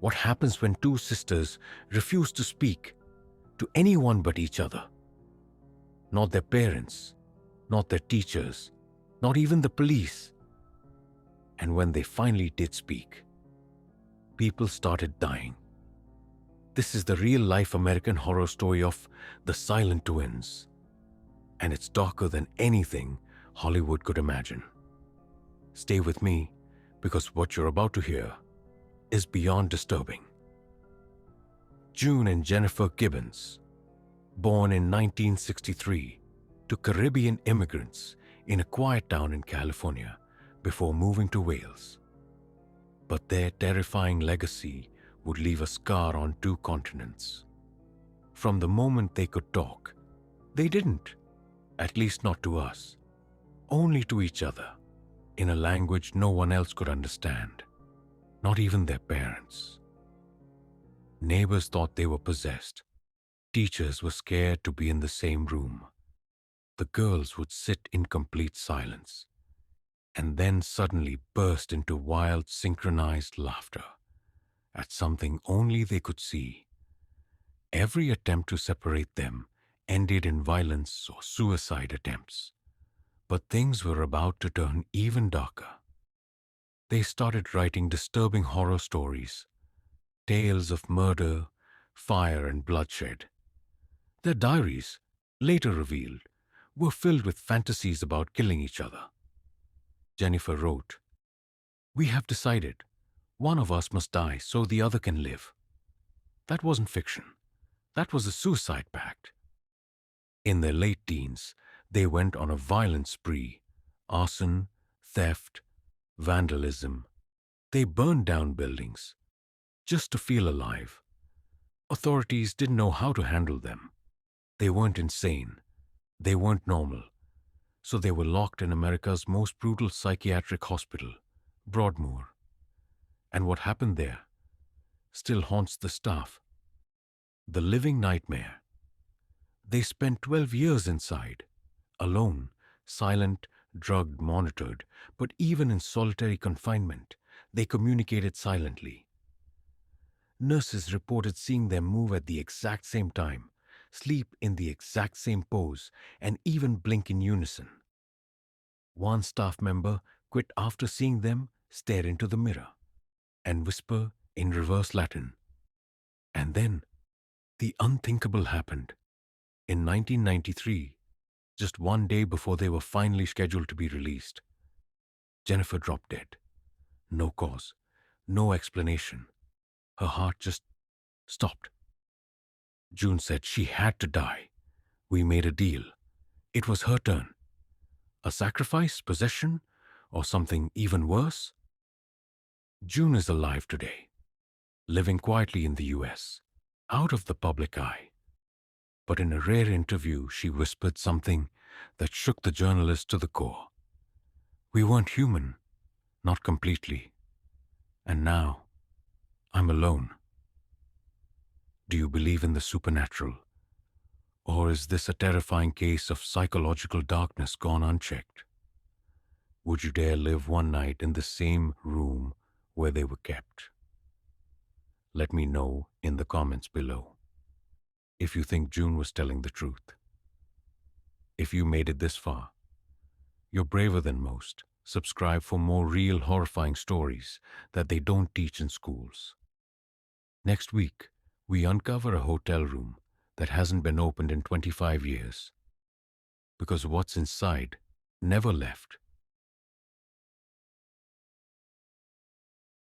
What happens when two sisters refuse to speak to anyone but each other? Not their parents, not their teachers, not even the police. And when they finally did speak, people started dying. This is the real-life American horror story of the Silent Twins, and it's darker than anything Hollywood could imagine. Stay with me, because what you're about to hear is beyond disturbing. June and Jennifer Gibbons, born in 1963 to Caribbean immigrants in a quiet town in California before moving to Wales. But their terrifying legacy would leave a scar on two continents. From the moment they could talk, they didn't, at least not to us, only to each other, in a language no one else could understand, not even their parents. Neighbors thought they were possessed. Teachers were scared to be in the same room. The girls would sit in complete silence, and then suddenly burst into wild, synchronized laughter at something only they could see. Every attempt to separate them ended in violence or suicide attempts. But things were about to turn even darker. They started writing disturbing horror stories, tales of murder, fire, and bloodshed. Their diaries, later revealed, were filled with fantasies about killing each other. Jennifer wrote, "We have decided one of us must die so the other can live." That wasn't fiction. That was a suicide pact. In their late teens, they went on a violent spree: arson, theft, vandalism. They burned down buildings just to feel alive. Authorities didn't know how to handle them. They weren't insane. They weren't normal. So they were locked in America's most brutal psychiatric hospital, Broadmoor. And what happened there still haunts the staff. The living nightmare. They spent 12 years inside, alone, silent, drugged, monitored, but even in solitary confinement, they communicated silently. Nurses reported seeing them move at the exact same time, sleep in the exact same pose, and even blink in unison. One staff member quit after seeing them stare into the mirror and whisper in reverse Latin. And then, the unthinkable happened. In 1993, just one day before they were finally scheduled to be released, Jennifer dropped dead. No cause, no explanation. Her heart just stopped. June said she had to die. We made a deal. It was her turn. A sacrifice, possession, or something even worse? June is alive today, living quietly in the US, out of the public eye. But in a rare interview, she whispered something that shook the journalist to the core. We weren't human, not completely. And now, I'm alone. Do you believe in the supernatural? Or is this a terrifying case of psychological darkness gone unchecked? Would you dare live one night in the same room where they were kept? Let me know in the comments below if you think June was telling the truth. If you made it this far, you're braver than most. Subscribe for more real horrifying stories that they don't teach in schools. Next week, we uncover a hotel room that hasn't been opened in 25 years. Because what's inside never left.